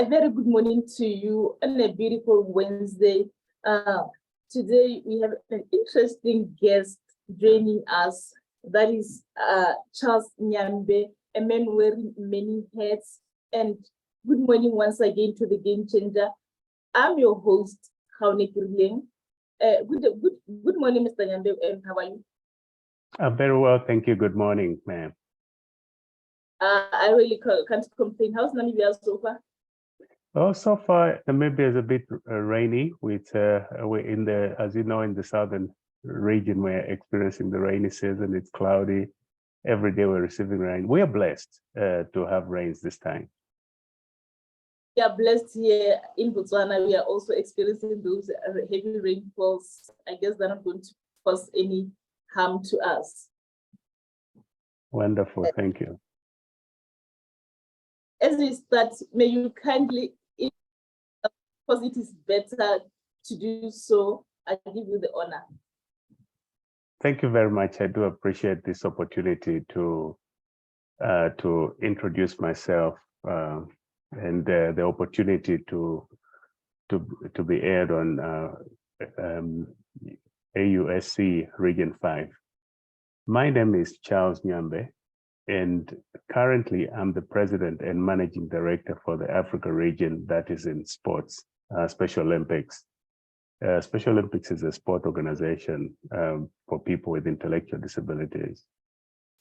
A very good morning to you on a beautiful Wednesday. Today we have an interesting guest joining us. That is Charles Nyambe, a man wearing many hats. And good morning once again to the Game Changer. I'm your host, Kaune Kirleng. Good morning, Mr. Nyambe, and how are you? I'm very well, thank you. Good morning, ma'am. I really can't complain. How's Namibia so far? Oh, so far, Namibia is a bit rainy. We're in the, as you know, in the southern region, we're experiencing the rainy season. It's cloudy. Every day we're receiving rain. We are blessed to have rains this time. We are blessed here in Botswana. We are also experiencing those heavy rainfalls. I guess they're not going to cause any harm to us. Wonderful, thank you. As we start, may you kindly, because it is better to do so, I give you the honor. Thank you very much. I do appreciate this opportunity to introduce myself and the opportunity to be aired on AUSC Region 5. My name is Charles Nyambe, and currently I'm the President and Managing Director for the Africa region that is in sports, Special Olympics. Special Olympics is a sport organization for people with intellectual disabilities.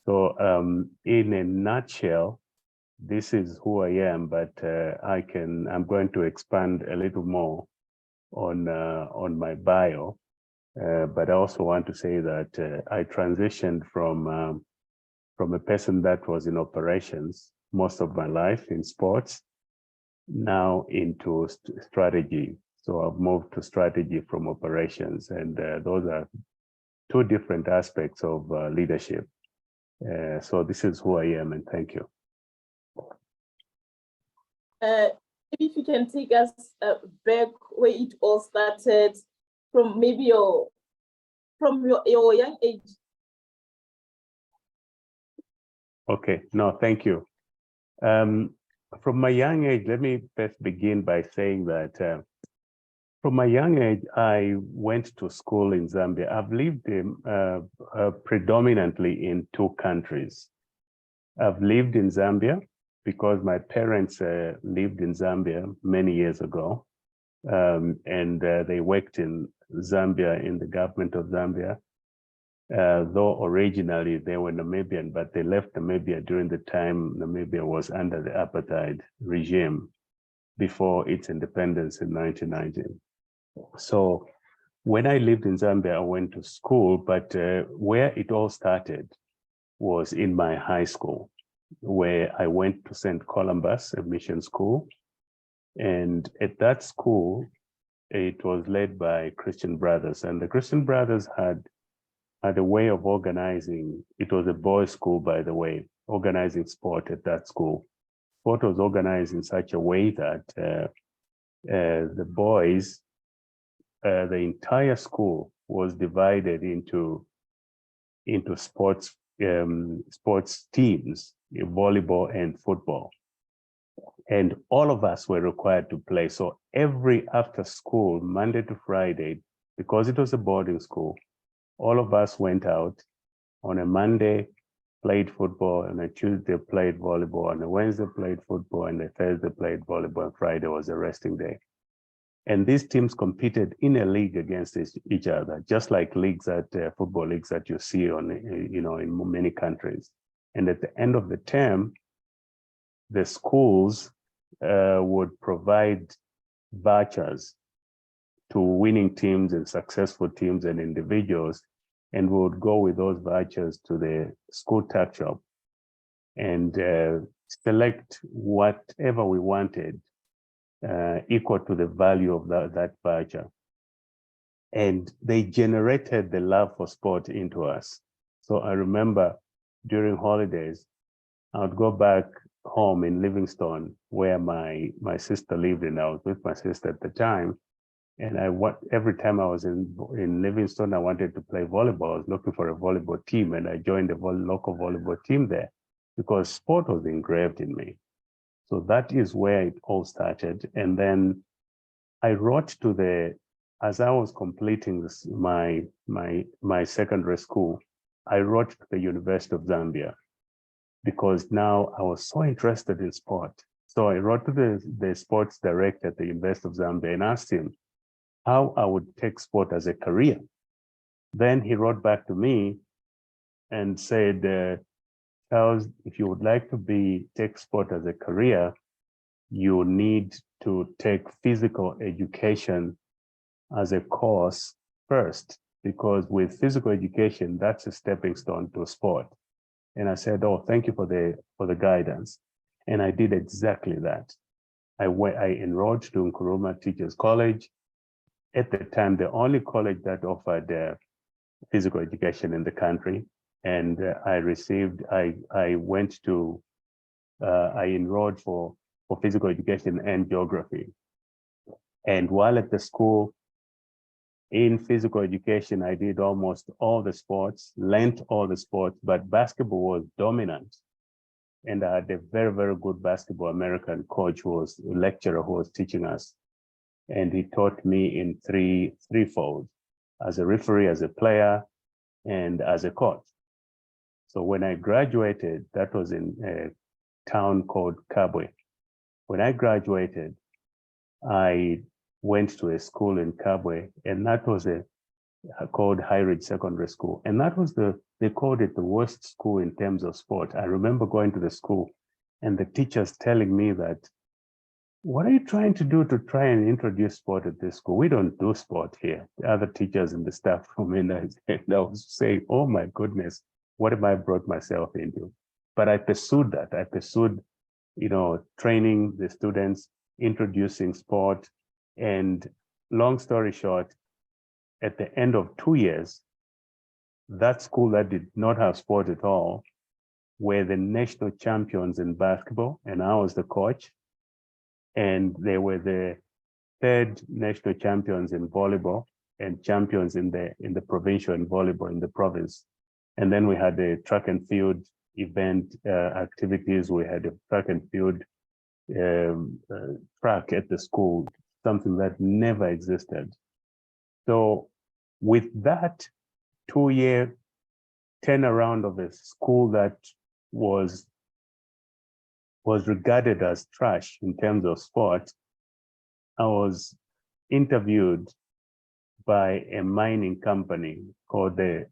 So in a nutshell, this is who I am, but I'm going to expand a little more on my bio. But I also want to say that I transitioned from a person that was in operations most of my life in sports, now into strategy. So I've moved to strategy from operations, and those are two different aspects of leadership. So this is who I am, and thank you. If you can take us back where it all started, from maybe your young age. Okay, no, thank you. From my young age, let me first begin by saying that from my young age, I went to school in Zambia. I've lived predominantly in two countries. I've lived in Zambia because my parents lived in Zambia many years ago, and they worked in Zambia, in the government of Zambia. Though originally they were Namibian, but they left Namibia during the time Namibia was under the apartheid regime before its independence in 1990. So when I lived in Zambia, I went to school, but where it all started was in my high school, where I went to St. Columbus, a mission school. And at that school, it was led by Christian Brothers, and the Christian Brothers had a way of organizing. It was a boys' school, by the way, organizing sport at that school. Sport was organized in such a way that the boys, the entire school was divided into sports teams, volleyball and football. And all of us were required to play. So every after school, Monday to Friday, because it was a boarding school, all of us went out. On a Monday, played football, and a Tuesday played volleyball, and a Wednesday played football, and a Thursday played volleyball, and Friday was a resting day. And these teams competed in a league against each other, just like leagues football leagues that you see in many countries. And at the end of the term, the schools would provide vouchers to winning teams and successful teams and individuals, and we would go with those vouchers to the school tuck shop and select whatever we wanted equal to the value of that voucher. And they generated the love for sport into us. So I remember during holidays, I would go back home in Livingstone, where my sister lived, and I was with my sister at the time. And every time I was in Livingstone, I wanted to play volleyball. I was looking for a volleyball team, and I joined the local volleyball team there because sport was engraved in me. So that is where it all started. And then I wrote to as I was completing my secondary school, I wrote to the University of Zambia because now I was so interested in sport. So I wrote to the sports director at the University of Zambia and asked him how I would take sport as a career. Then he wrote back to me and said, Charles, if you would like to take sport as a career, you need to take physical education as a course first, because with physical education, that's a stepping stone to sport. And I said, oh, thank you for the guidance. And I did exactly that. I enrolled to Nkrumah Teachers College. At the time, the only college that offered physical education in the country. And I enrolled for physical education and geography. And while at the school, in physical education, I did almost all the sports, learned all the sports, but basketball was dominant. And I had a very, very good basketball American coach who was a lecturer who was teaching us. And he taught me in threefold, as a referee, as a player, and as a coach. So when I graduated, that was in a town called Kabwe. When I graduated, I went to a school in Kabwe, and that was called High Ridge Secondary School. And that was they called it the worst school in terms of sport. I remember going to the school and the teachers telling me that, what are you trying to do to try and introduce sport at this school? We don't do sport here. The other teachers and the staff from in, and I was saying, oh my goodness, what have I brought myself into? But I pursued that. I pursued, training the students, introducing sport. And long story short, at the end of 2 years, that school that did not have sport at all were the national champions in basketball, and I was the coach. And they were the third national champions in volleyball and champions in the provincial in volleyball in the province. And then we had the track and field event activities. We had a track and field track at the school, something that never existed. So with that 2-year turnaround of a school that was regarded as trash in terms of sport, I was interviewed by a mining company called in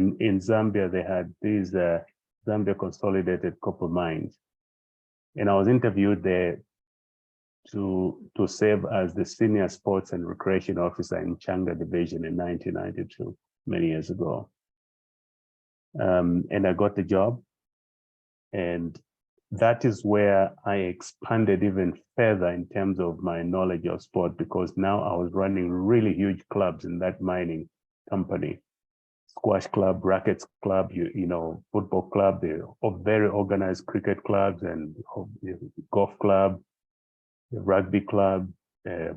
Zambia. They had these Zambia Consolidated Copper Mines, and I was interviewed there to serve as the senior sports and recreation officer in Changa Division in 1992, many years ago. And I got the job. And that is where I expanded even further in terms of my knowledge of sport, because now I was running really huge clubs in that mining company. Squash club, rackets club, football club, the very organized cricket clubs and golf club, the rugby club,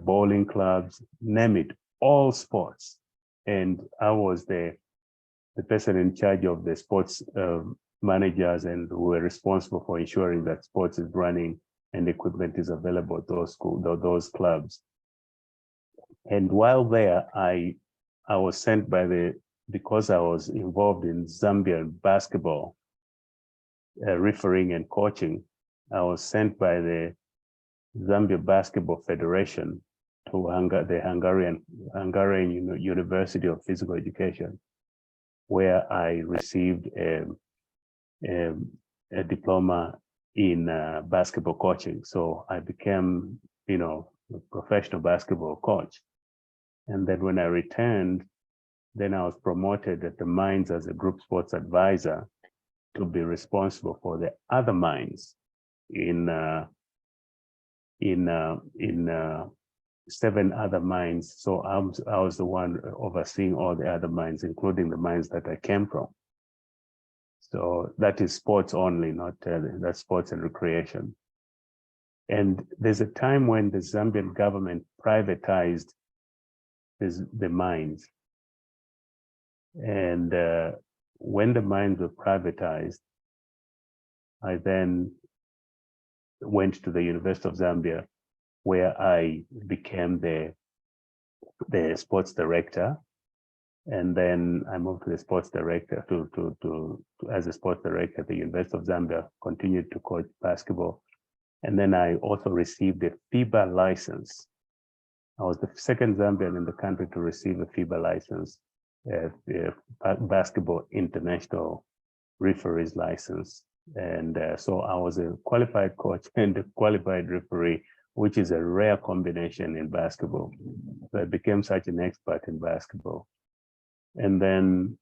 bowling clubs, name it, all sports. And I was the person in charge of the sports managers, and who were responsible for ensuring that sports is running and equipment is available at those clubs. And while there, I was sent because I was involved in Zambian basketball, refereeing and coaching, I was sent by the Zambia Basketball Federation to the Hungarian University of Physical Education, where I received a diploma in basketball coaching. So I became, a professional basketball coach. And then when I returned, then I was promoted at the mines as a group sports advisor to be responsible for the other mines in 7 other mines. So I was the one overseeing all the other mines, including the mines that I came from. So that is sports only, not that's sports and recreation. And there's a time when the Zambian government privatized the mines. And when the mines were privatized, I then went to the University of Zambia, where I became the sports director. And then I moved to the sports director as a sports director at the University of Zambia, continued to coach basketball. And then I also received a FIBA license. I was the second Zambian in the country to receive a FIBA license, basketball international referee's license. And so I was a qualified coach and a qualified referee, which is a rare combination in basketball. So I became such an expert in basketball. And then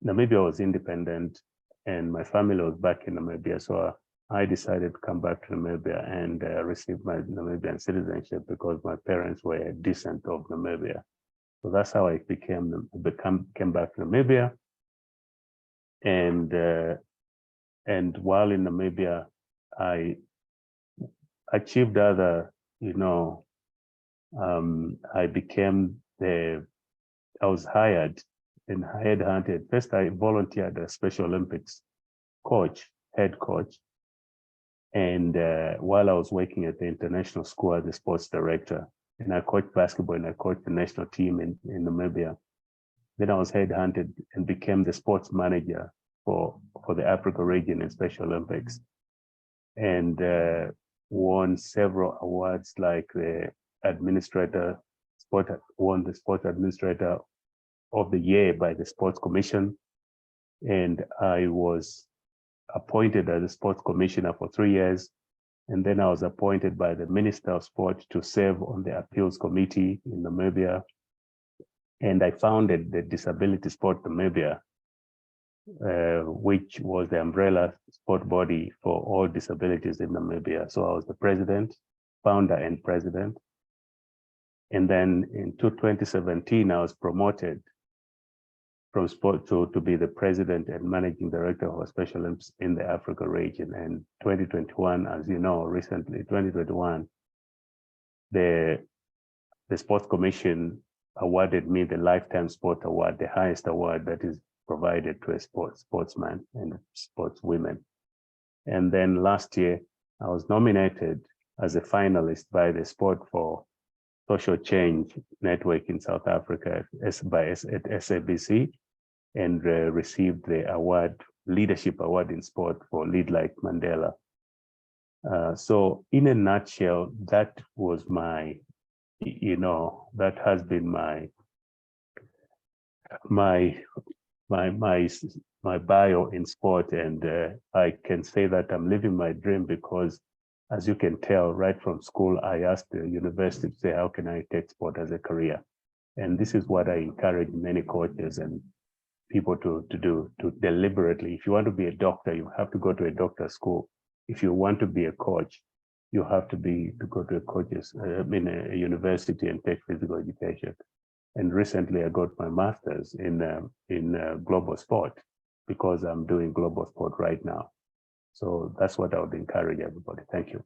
Namibia was independent and my family was back in Namibia. So I decided to come back to Namibia and receive my Namibian citizenship because my parents were descent of Namibia. So that's how I came back to Namibia. And while in Namibia, I achieved other, I was hired and headhunted. First, I volunteered as Special Olympics head coach. And while I was working at the international school as a sports director, and I coached basketball and I coached the national team in Namibia. Then I was headhunted and became the sports manager for the Africa region in Special Olympics, and won several awards like the won the Sport Administrator of the Year by the Sports Commission. And I was appointed as a sports commissioner for 3 years. And then I was appointed by the Minister of Sport to serve on the appeals committee in Namibia. And I founded the Disability Sport Namibia, which was the umbrella sport body for all disabilities in Namibia. So I was the president, founder and president. And then in 2017, I was promoted from sport to be the president and managing director of Special Olympics in the Africa region. And 2021, as you know, recently, 2021, the Sports Commission awarded me the Lifetime Sport Award, the highest award that is provided to a sportsman and sportswomen. And then last year, I was nominated as a finalist by the Sport for Social Change Network in South Africa at SABC, and received the award, Leadership Award in Sport for Lead Like Mandela. So in a nutshell, that was my, that has been my bio in sport. And I can say that I'm living my dream because, as you can tell, right from school, I asked the university to say, how can I take sport as a career? And this is what I encourage many coaches and people to do, to deliberately. If you want to be a doctor, you have to go to a doctor's school. If you want to be a coach, you have to go to a university and take physical education. And recently I got my master's in global sport because I'm doing global sport right now. So that's what I would encourage everybody. Thank you.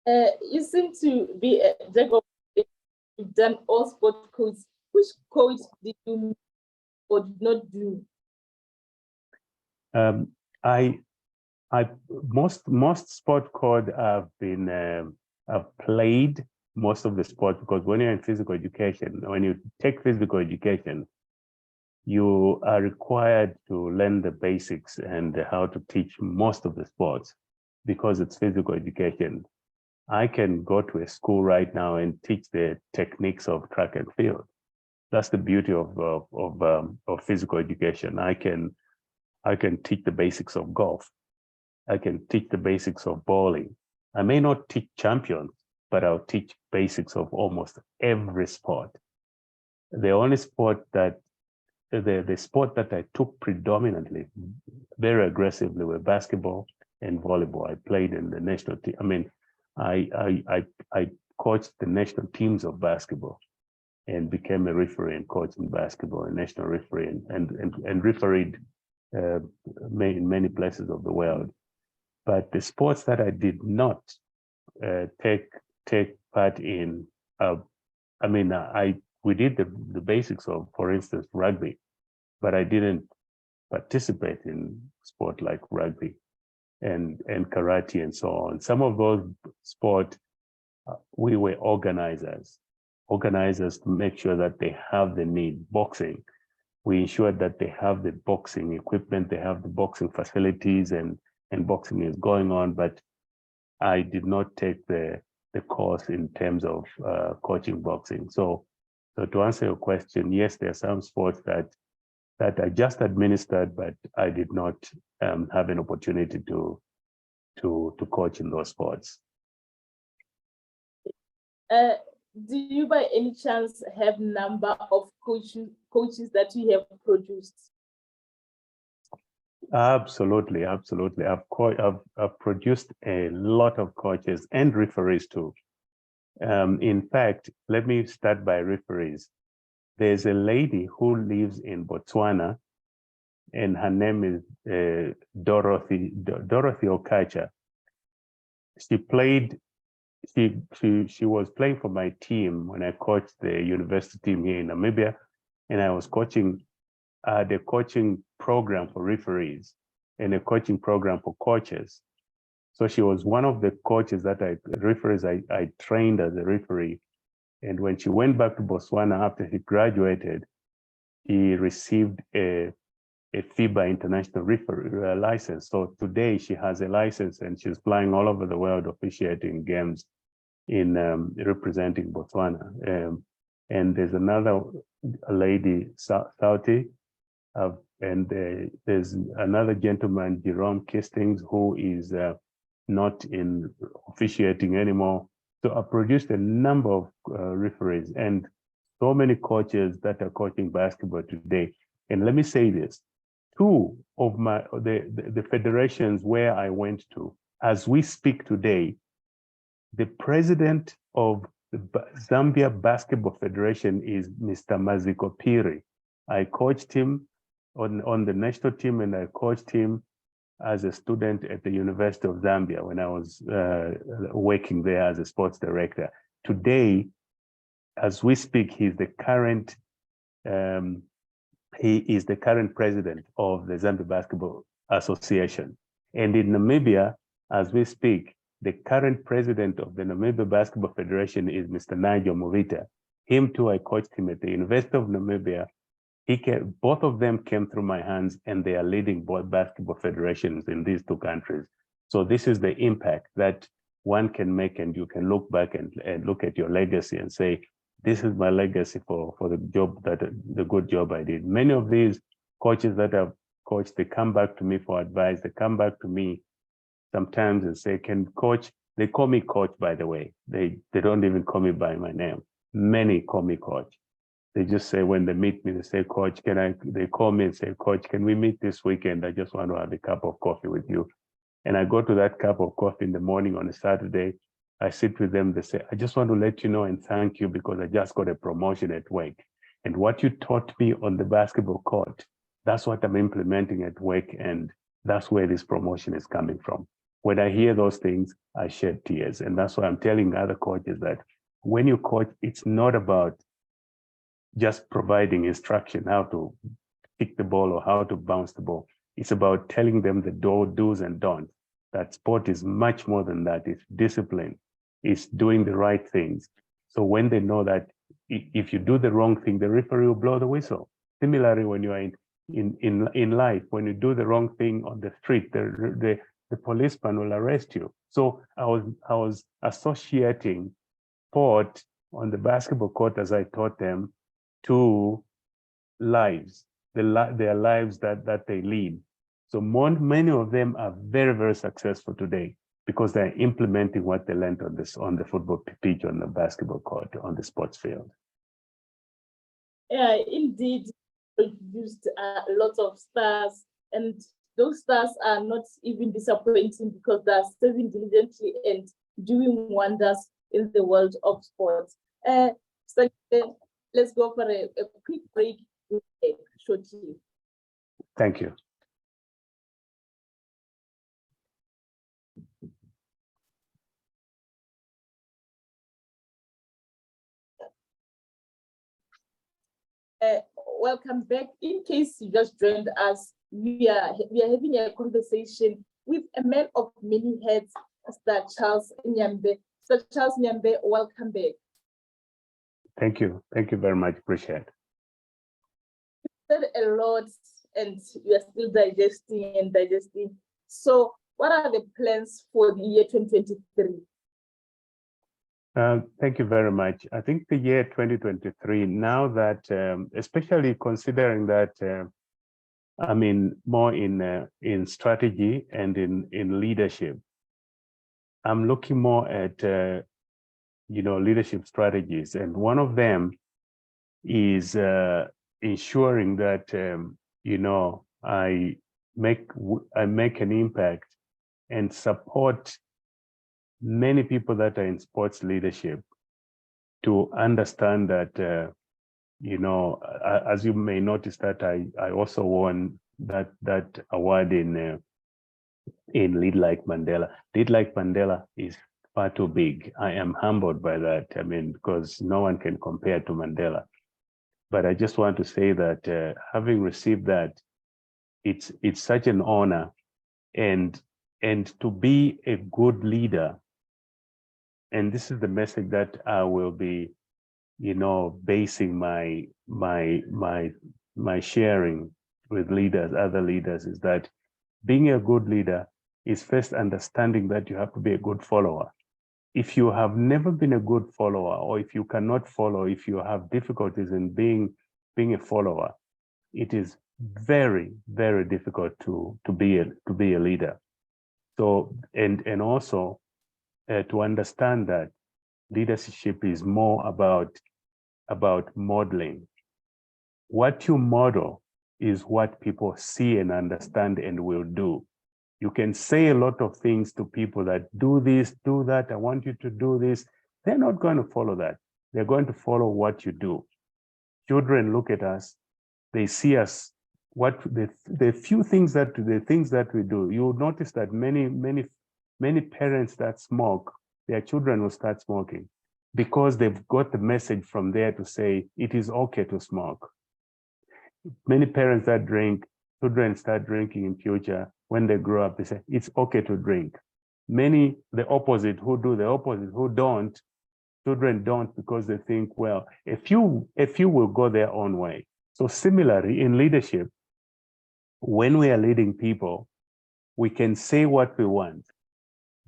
You seem to be a jack of, you've done all sport codes. Which coach did you or did not do? Most sport code I've played most of the sport, because when you're in physical education, when you take physical education, you are required to learn the basics and how to teach most of the sports because it's physical education. I can go to a school right now and teach the techniques of track and field. That's the beauty of physical education. I can teach the basics of golf. I can teach the basics of bowling. I may not teach champions, but I'll teach basics of almost every sport. The only sport that the sport that I took predominantly, very aggressively, were basketball and volleyball. I played in the national team. I mean, I coached the national teams of basketball and became a referee and coach in basketball, a national referee, and refereed in many places of the world. But the sports that I did not take part in, we did the basics of, for instance, rugby, but I didn't participate in sport like rugby and karate and so on. Some of those sports, we were organizers to make sure that they have the need. Boxing, we ensured that they have the boxing equipment, they have the boxing facilities, and boxing is going on. But I did not take the course in terms of coaching boxing. So to answer your question, yes, there are some sports that I just administered, but I did not have an opportunity to coach in those sports. Do you by any chance have number of coaches that you have produced? Absolutely. I've produced a lot of coaches and referees too. In fact, let me start by referees. There's a lady who lives in Botswana, and her name is Dorothy Okacha. She was playing for my team when I coached the university team here in Namibia, and I was coaching the coaching program for referees and a coaching program for coaches. So she was one of the coaches that I trained as a referee. And when she went back to Botswana after she graduated, she received a FIBA international referee license. So today she has a license and she's flying all over the world officiating games in representing Botswana. And there's another lady, Sauti, and there's another gentleman, Jerome Kistings, who is not in officiating anymore. So I produced a number of referees and so many coaches that are coaching basketball today. And let me say this, two of the federations where I went to, as we speak today, the president of the Zambia Basketball Federation is Mr. Maziko Piri. I coached him on the national team, and I coached him as a student at the University of Zambia when I was working there as a sports director. Today, as we speak, he's the current president of the Zambia Basketball Association. And in Namibia, as we speak, the current president of the Namibia Basketball Federation is Mr. Nigel Movita. Him too, I coached him at the University of Namibia. Both of them came through my hands, and they are leading both basketball federations in these two countries. So this is the impact that one can make, and you can look back and look at your legacy and say, this is my legacy for the good job I did. Many of these coaches that I've coached, they come back to me for advice. They come back to me sometimes and say, can coach, they call me coach, by the way. They don't even call me by my name. Many call me coach. They just say, when they meet me, they say, coach, they call me and say, coach, can we meet this weekend? I just want to have a cup of coffee with you. And I go to that cup of coffee in the morning on a Saturday. I sit with them. They say, I just want to let you know and thank you because I just got a promotion at work. And what you taught me on the basketball court, that's what I'm implementing at work. And that's where this promotion is coming from. When I hear those things, I shed tears. And that's why I'm telling other coaches that when you coach, it's not about just providing instruction how to kick the ball or how to bounce the ball. It's about telling them the do's and don'ts. That sport is much more than that. It's discipline. It's doing the right things. So when they know that if you do the wrong thing, the referee will blow the whistle. Similarly, when you are in life, when you do the wrong thing on the street, the policeman will arrest you. So I was associating sport on the basketball court, as I taught them, to lives, their lives that they lead. So many of them are very, very successful today because they're implementing what they learned on the football pitch, on the basketball court, on the sports field. Yeah, indeed, produced lots of stars, and those stars are not even disappointing because they're serving diligently and doing wonders in the world of sports. So let's go for a quick break shortly. Thank you. Welcome back. In case you just joined us, we are having a conversation with a man of many heads, Mr. Charles Nyambe. Mr. Charles Nyambe, welcome back. Thank you. Thank you very much. Appreciate it. You said a lot and you are still digesting and digesting. So what are the plans for the year 2023? Thank you very much. I think the year 2023, now that, especially considering that I'm more in strategy and in leadership, I'm looking more at leadership strategies, and one of them is ensuring that I make an impact and support many people that are in sports leadership to understand that as you may notice that I also won that award in Lead Like Mandela. Lead Like Mandela is far too big. I am humbled by that. Because no one can compare to Mandela. But I just want to say that having received that, it's such an honor, and to be a good leader. And this is the message that I will be, basing my sharing with leaders, other leaders, is that being a good leader is first understanding that you have to be a good follower. If you have never been a good follower, or if you cannot follow, if you have difficulties in being a follower, it is very, very difficult to be a leader. So, and also to understand that leadership is more about modeling. What you model is what people see and understand and will do. You can say a lot of things to people that do this, do that, I want you to do this. They're not going to follow that. They're going to follow what you do. Children look at us, they see us, what the things that we do. You'll notice that many parents that smoke, their children will start smoking because they've got the message from there to say it is okay to smoke. Many parents that drink, children start drinking in future. When they grow up, they say it's okay to drink. Many, the opposite, who do the opposite, who don't, children don't, because they think, well, a few will go their own way. So similarly, in leadership, when we are leading people, we can say what we want,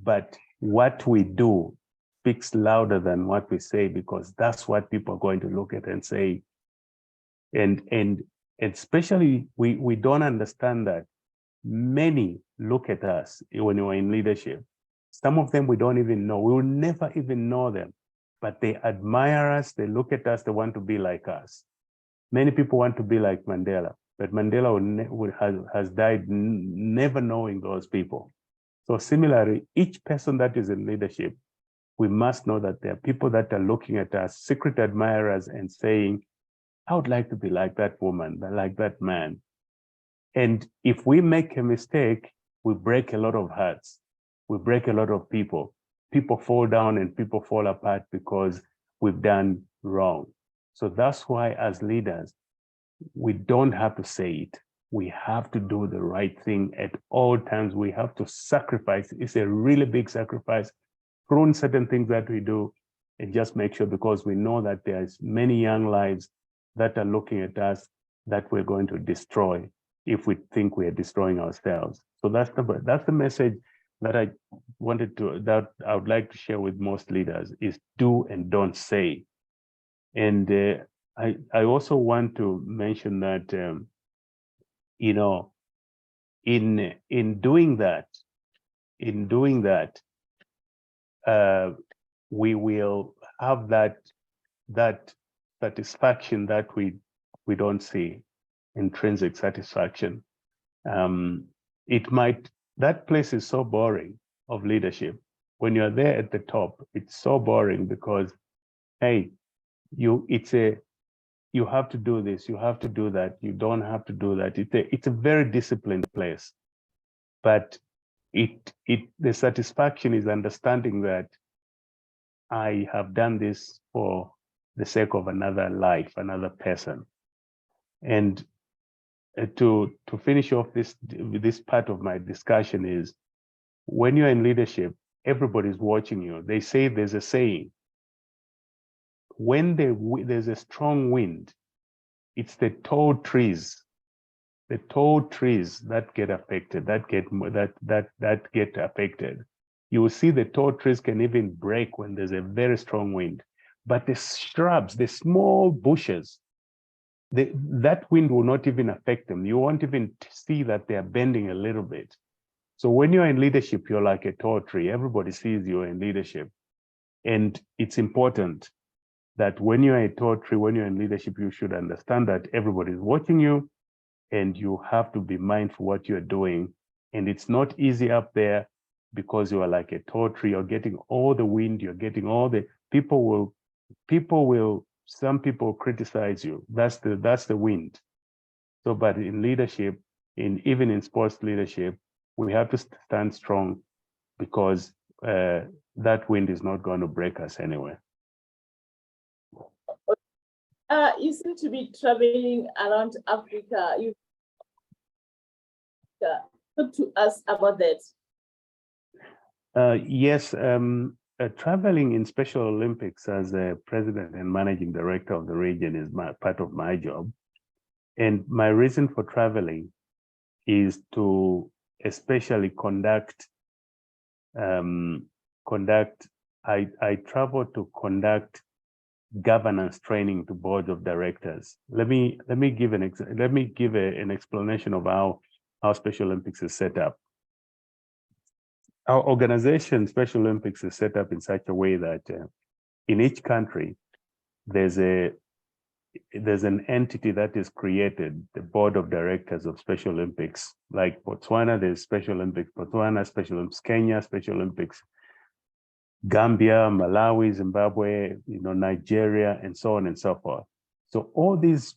but what we do speaks louder than what we say, because that's what people are going to look at and say. And especially, we don't understand that many look at us when we're in leadership. Some of them we don't even know. We will never even know them, but they admire us. They look at us. They want to be like us. Many people want to be like Mandela, but Mandela has died never knowing those people. So similarly, each person that is in leadership, we must know that there are people that are looking at us, secret admirers, and saying, I would like to be like that woman, like that man. And if we make a mistake, we break a lot of hearts. We break a lot of people. People fall down and people fall apart because we've done wrong. So that's why as leaders, we don't have to say it. We have to do the right thing at all times. We have to sacrifice. It's a really big sacrifice. Prune certain things that we do and just make sure, because we know that there's many young lives that are looking at us that we're going to destroy if we think we are destroying ourselves. So that's the message that I would like to share with most leaders, is do and don't say. And I also want to mention that in doing that, we will have that satisfaction that we don't see, intrinsic satisfaction. That place is so boring of leadership. When you're there at the top, it's so boring because, hey, you have to do this, you have to do that, you don't have to do that. It's a very disciplined place, but the satisfaction is understanding that I have done this for the sake of another life, another person. And to finish off this part of my discussion is, when you're in leadership, everybody's watching you. They say, there's a saying, when there's a strong wind, it's the tall trees that get affected, that get affected. You will see the tall trees can even break when there's a very strong wind, but the shrubs, the small bushes, that wind will not even affect them. You won't even see that they are bending a little bit. So when you're in leadership, you're like a tall tree. Everybody sees you in leadership. And it's important that when you're a tall tree, when you're in leadership, you should understand that everybody's watching you, and you have to be mindful what you're doing. And it's not easy up there, because you are like a tall tree. You're getting all the wind, you're getting all the some people criticize you. That's the wind. So, but in leadership, even in sports leadership, we have to stand strong, because that wind is not going to break us anyway. You seem to be traveling around Africa. Talk to us about that. Yes, traveling in Special Olympics as a president and managing director of the region is part of my job. And my reason for traveling is to especially conduct, I travel to conduct governance training to boards of directors. Let me give an explanation of how Special Olympics is set up. Our organization, Special Olympics, is set up in such a way that in each country, there's an entity that is created, the board of directors of Special Olympics. Like Botswana, there's Special Olympics Botswana, Special Olympics Kenya, Special Olympics Gambia, Malawi, Zimbabwe, Nigeria, and so on and so forth. So all these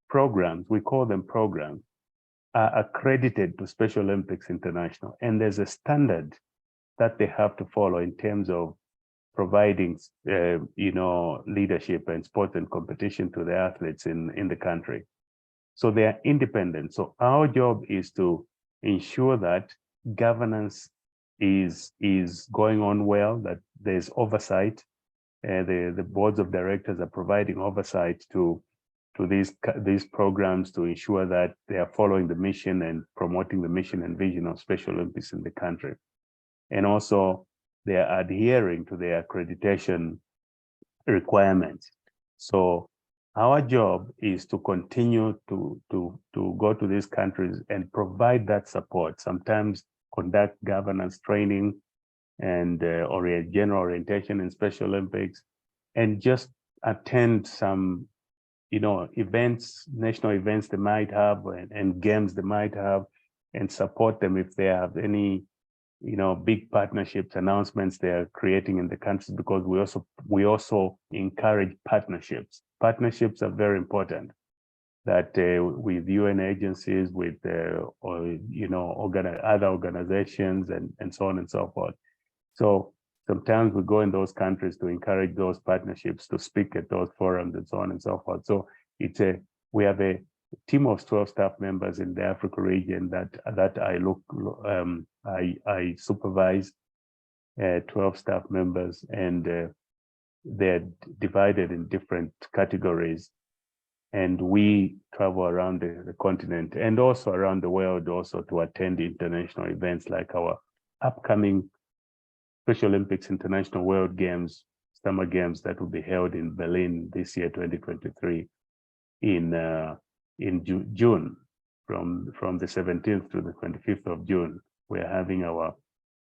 programs, we call them programs, are accredited to Special Olympics International. And there's a standard that they have to follow in terms of providing, leadership and sport and competition to the athletes in the country. So they are independent. So our job is to ensure that governance is going on well, that there's oversight. The boards of directors are providing oversight to these programs to ensure that they are following the mission and promoting the mission and vision of Special Olympics in the country. And also they are adhering to their accreditation requirements. So our job is to continue to go to these countries and provide that support, sometimes conduct governance training and general orientation in Special Olympics, and just attend some events, national events they might have, and games they might have, and support them if they have any big partnerships, announcements they are creating in the countries, because we also encourage partnerships. Partnerships are very important, that with UN agencies, with other organizations, and so on and so forth. So sometimes we go in those countries to encourage those partnerships, to speak at those forums, and so on and so forth. So we have a team of 12 staff members in the Africa region that I supervise, 12 staff members, and they're divided in different categories. And we travel around the continent and also around the world also to attend international events like our upcoming Special Olympics International World Games, Summer Games, that will be held in Berlin this year, 2023, in June, from the 17th to the 25th of June. We're having our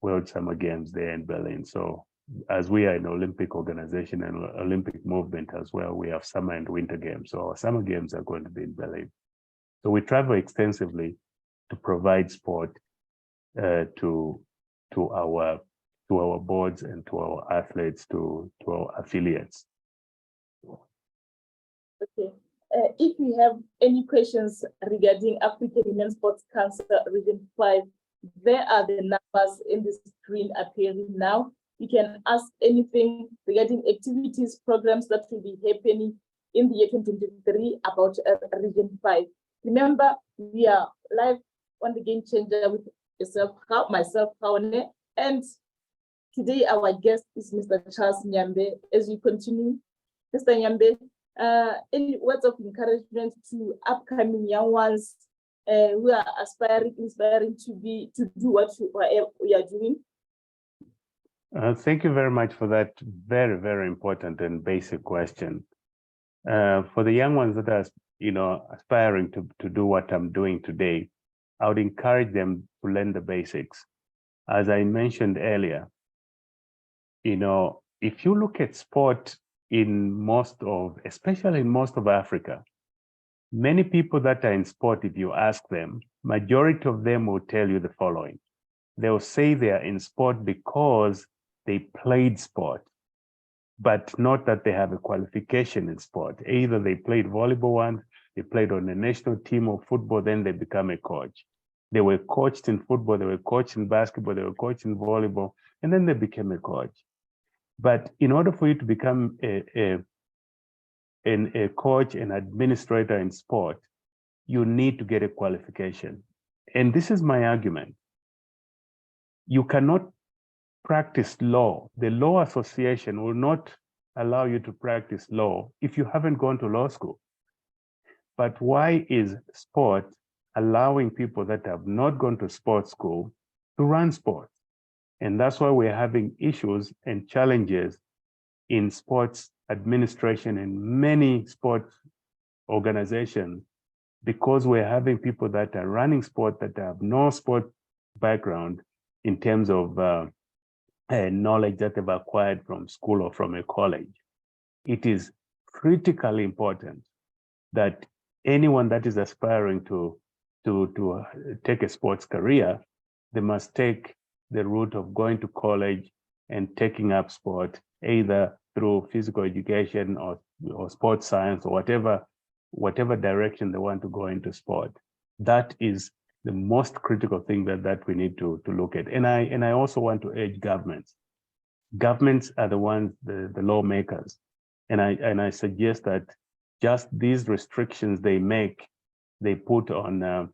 World Summer Games there in Berlin. So as we are an Olympic organization and Olympic movement as well, we have summer and winter games. So our summer games are going to be in Berlin. So we travel extensively to provide sport to our boards and to our athletes, to our affiliates. Okay. If you have any questions regarding African Women's Sports Council Region 5, there are the numbers in the screen appearing now. You can ask anything regarding activities, programs that will be happening in the year 2023 about Region 5. Remember, we are live on the Game Changer with myself, Kaone, and today our guest is Mr. Charles Nyambe. As we continue, Mr. Nyambe, any words of encouragement to upcoming young ones who are inspiring to do what we are doing? Thank you very much for that very, very important and basic question. For the young ones that are, aspiring to do what I'm doing today, I would encourage them to learn the basics. As I mentioned earlier, if you look at sport especially in most of Africa, many people that are in sport, if you ask them, majority of them will tell you the following. They'll say they are in sport because they played sport, but not that they have a qualification in sport. Either they played volleyball once, they played on a national team of football, then they become a coach. They were coached in football, they were coached in basketball, they were coached in volleyball, and then they became a coach. But in order for you to become a coach, an administrator in sport, you need to get a qualification. And this is my argument. You cannot practice law. The law association will not allow you to practice law if you haven't gone to law school. But why is sport allowing people that have not gone to sports school to run sports? And that's why we're having issues and challenges in sports administration in many sports organizations, because we're having people that are running sport that have no sport background in terms of knowledge that they've acquired from school or from a college. It is critically important that anyone that is aspiring to take a sports career, they must take the route of going to college and taking up sport, either through physical education or sports science or whatever direction they want to go into sport. That is the most critical thing that we need to look at. And I also want to urge governments. Governments are the ones, the lawmakers. And I suggest that just these restrictions they put on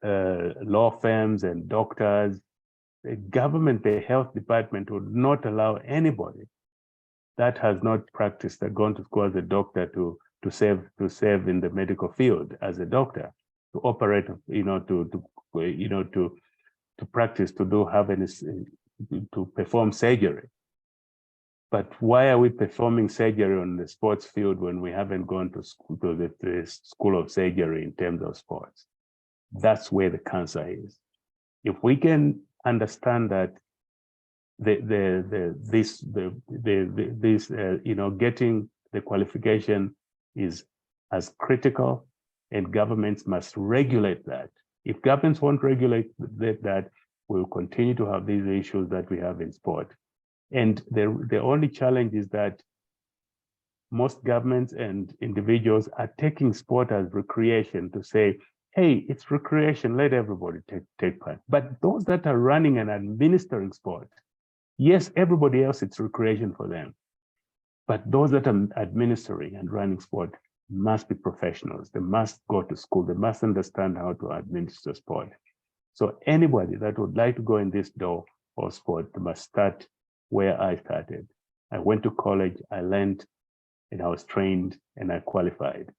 law firms and doctors. The government, the health department would not allow anybody that has not practiced, that gone to school as a doctor to serve in the medical field as a doctor, to operate, to practice, to perform surgery. But why are we performing surgery on the sports field when we haven't gone to school, to the school of surgery in terms of sports? That's where the cancer is. If we can understand that getting the qualification is as critical, and governments must regulate that. If governments won't regulate that, we'll continue to have these issues that we have in sport. And the only challenge is that most governments and individuals are taking sport as recreation, to say, hey, it's recreation, let everybody take part. But those that are running and administering sport, yes, everybody else, it's recreation for them. But those that are administering and running sport must be professionals. They must go to school. They must understand how to administer sport. So anybody that would like to go in this door of sport must start where I started. I went to college, I learned, and I was trained, and I qualified.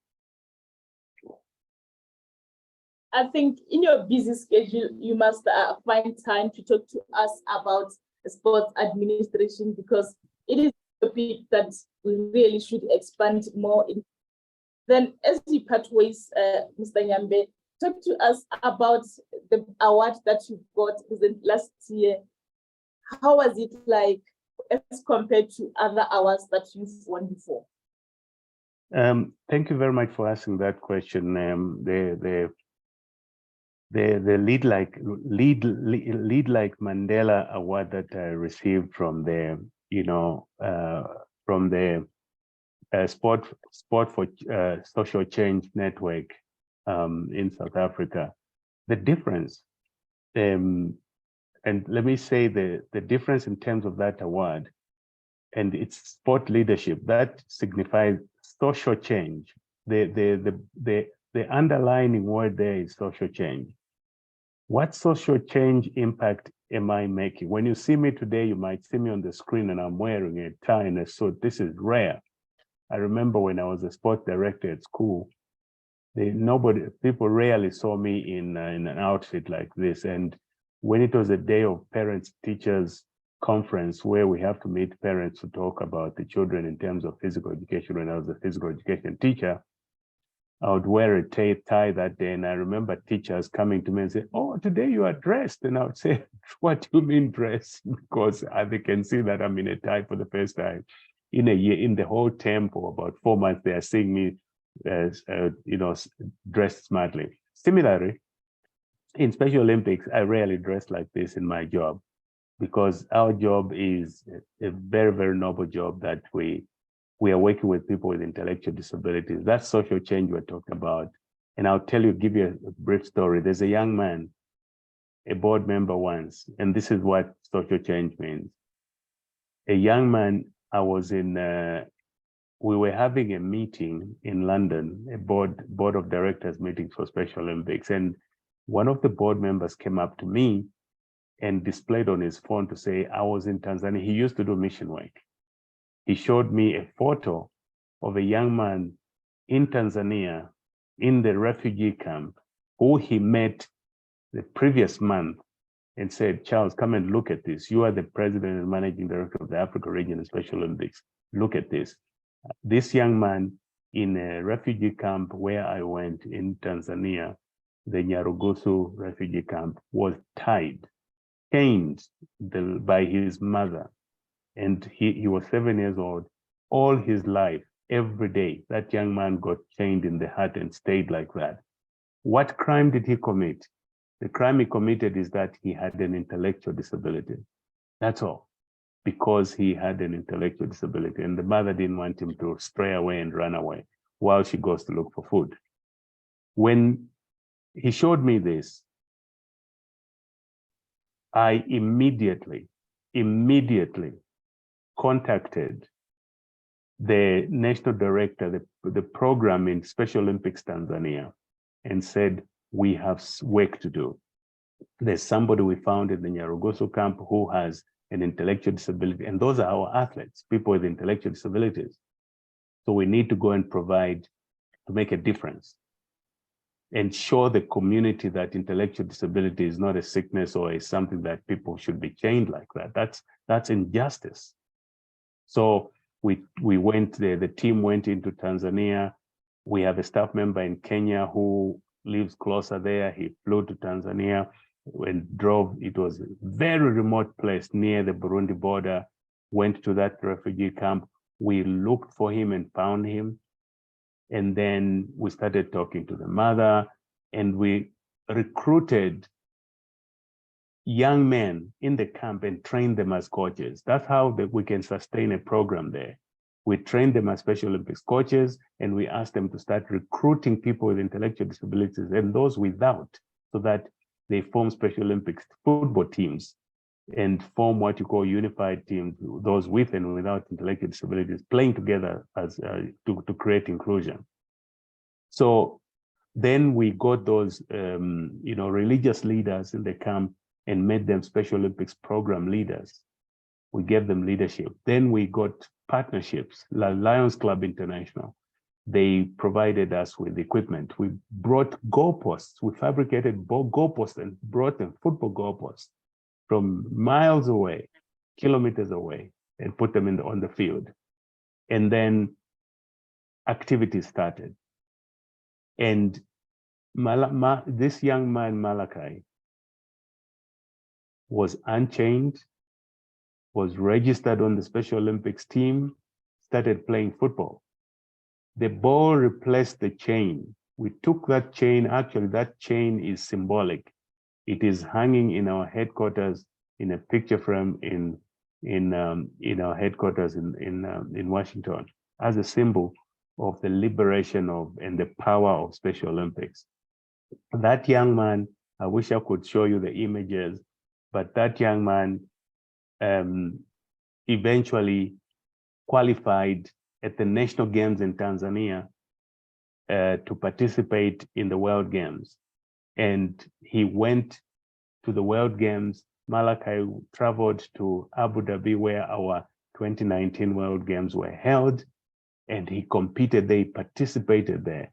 I think in your busy schedule, you must find time to talk to us about sports administration, because it is a topic that we really should expand more in. Then, as we part ways, Mr. Nyambe, talk to us about the award that you got last year. How was it like as compared to other awards that you've won before? Thank you very much for asking that question. The Lead Like Mandela award that I received from the Sport for Social Change Network in South Africa. The difference, and let me say the difference in terms of that award and its sport leadership, that signifies social change. The the underlining word there is social change. What social change impact am I making? When you see me today, you might see me on the screen and I'm wearing a tie and a suit. This is rare. I remember when I was a sports director at school, people rarely saw me in an outfit like this. And when it was a day of parents teachers conference where we have to meet parents to talk about the children in terms of physical education, when I was a physical education teacher, I would wear a tie that day. And I remember teachers coming to me and say, "Oh, today you are dressed." And I would say, "What do you mean dressed?" Because they can see that I'm in a tie for the first time in a year. In the whole term for about 4 months, they are seeing me dressed smartly. Similarly, in Special Olympics, I rarely dress like this in my job, because our job is a very, very noble job that we are working with people with intellectual disabilities. That's social change we're talking about. And I'll give you a brief story. There's a young man, a board member once, and this is what social change means. A young man, we were having a meeting in London, a board of directors meeting for Special Olympics. And one of the board members came up to me and displayed on his phone to say, I was in Tanzania. He used to do mission work. He showed me a photo of a young man in Tanzania in the refugee camp who he met the previous month and said, "Charles, come and look at this. You are the president and managing director of the Africa region of Special Olympics. Look at this." This young man in a refugee camp where I went in Tanzania, the Nyarugusu refugee camp, was chained by his mother. And he was 7 years old. All his life, every day, that young man got chained in the hut and stayed like that. What crime did he commit? The crime he committed is that he had an intellectual disability. That's all. Because he had an intellectual disability, and the mother didn't want him to stray away and run away while she goes to look for food. When he showed me this, I immediately contacted the national director, the program in Special Olympics Tanzania, and said, we have work to do. There's somebody we found in the Nyarugusu camp who has an intellectual disability, and those are our athletes, people with intellectual disabilities. So we need to go and provide to make a difference and show the community that intellectual disability is not a sickness or is something that people should be chained like that. That's injustice. So we went there, the team went into Tanzania. We have a staff member in Kenya who lives closer there. He flew to Tanzania and drove. It was a very remote place near the Burundi border, went to that refugee camp. We looked for him and found him. And then we started talking to the mother, and we recruited young men in the camp and trained them as coaches. That's how we can sustain a program there. We trained them as Special Olympics coaches, and we asked them to start recruiting people with intellectual disabilities and those without, so that they form Special Olympics football teams and form what you call unified teams, those with and without intellectual disabilities, playing together as to create inclusion. So then we got those religious leaders in the camp and made them Special Olympics program leaders. We gave them leadership. Then we got partnerships, like Lions Club International. They provided us with equipment. We brought goalposts. We fabricated goalposts and brought them football goalposts from miles away, kilometers away, and put them on the field. And then activities started. And this young man, Malachi, was unchained, was registered on the Special Olympics team, started playing football. The ball replaced the chain. We took that chain. Actually, that chain is symbolic. It is hanging in our headquarters in a picture frame in our headquarters in Washington as a symbol of the liberation of and the power of Special Olympics. That young man, I wish I could show you the images, but that young man eventually qualified at the national games in Tanzania to participate in the World Games. And he went to the World Games. Malachi traveled to Abu Dhabi, where our 2019 World Games were held, and he competed there, he participated there.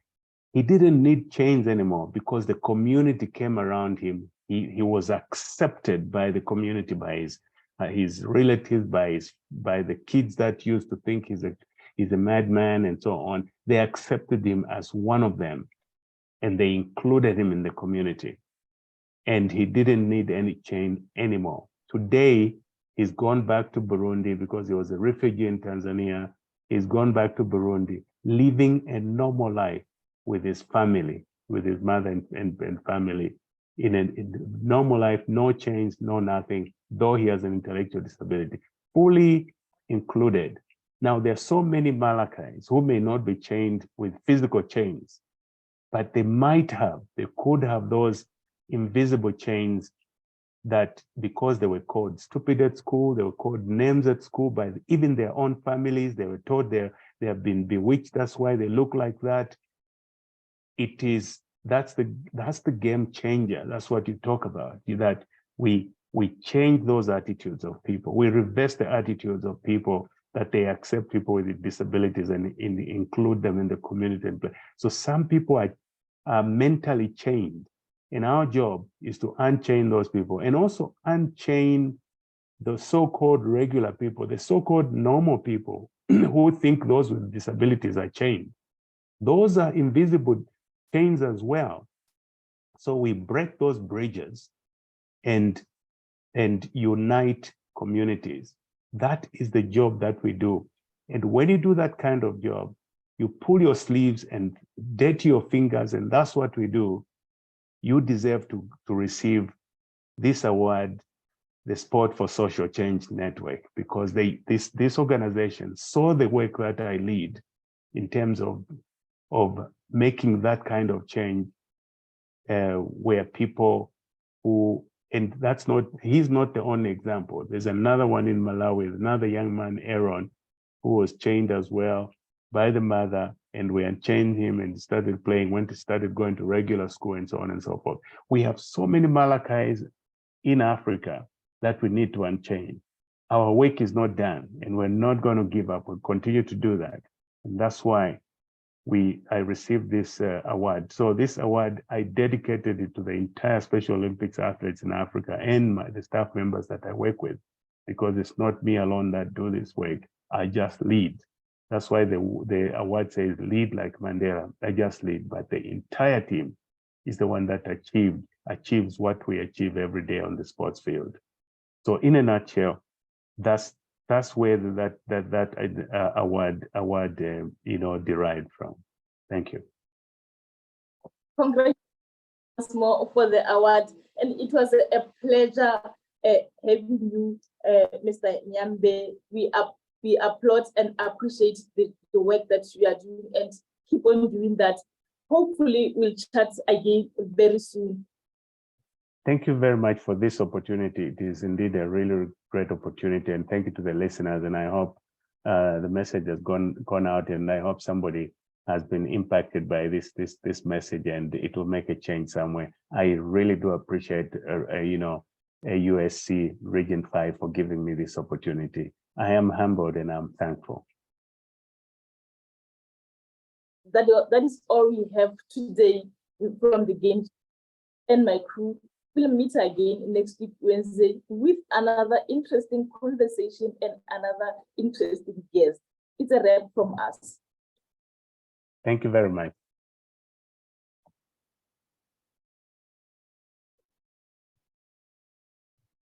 He didn't need change anymore because the community came around him. He was accepted by the community, by his relatives, by the kids that used to think he's a madman and so on. They accepted him as one of them, and they included him in the community. And he didn't need any change anymore. Today, he's gone back to Burundi because he was a refugee in Tanzania. He's gone back to Burundi, living a normal life with his family, with his mother and family, in a normal life, no change, no nothing, though he has an intellectual disability, fully included. Now, there are so many Malachis who may not be chained with physical chains, but they could have those invisible chains that, because they were called stupid at school, they were called names at school by even their own families, they were told they have been bewitched, that's why they look like that. That's the game changer. That's what you talk about, that we change those attitudes of people. We reverse the attitudes of people, that they accept people with disabilities and include them in the community. So some people are mentally chained. And our job is to unchain those people and also unchain the so-called regular people, the so-called normal people who think those with disabilities are chained. Those are invisible chains as well. So we break those bridges and unite communities. That is the job that we do. And when you do that kind of job, you pull your sleeves and dirty your fingers, and that's what we do. You deserve to receive this award, the Sport for Social Change Network, because this organization saw the work that I lead in terms of making that kind of change, where people who, and he's not the only example. There's another one in Malawi, another young man, Aaron, who was chained as well by the mother, and we unchained him and started playing, started going to regular school and so on and so forth. We have so many Malachis in Africa that we need to unchain. Our work is not done, and we're not going to give up. We'll continue to do that. And that's why I received this award. So this award, I dedicated it to the entire Special Olympics athletes in Africa and the staff members that I work with, because it's not me alone that do this work. I just lead. That's why the award says lead like Mandela. I just lead, but the entire team is the one that achieves what we achieve every day on the sports field. So in a nutshell, that's where that award derived from. Thank you. Congratulations more for the award, and it was a pleasure having you, Mr. Nyambe. We applaud and appreciate the work that you are doing, and keep on doing that. Hopefully, we'll chat again very soon. Thank you very much for this opportunity. It is indeed a really great opportunity, and thank you to the listeners. And I hope the message has gone out, and I hope somebody has been impacted by this message, and it will make a change somewhere. I really do appreciate a USC Region 5 for giving me this opportunity. I am humbled and I'm thankful. That is all we have today from the game, and my crew. We'll meet again next week, Wednesday, with another interesting conversation and another interesting guest. It's a wrap from us. Thank you very much.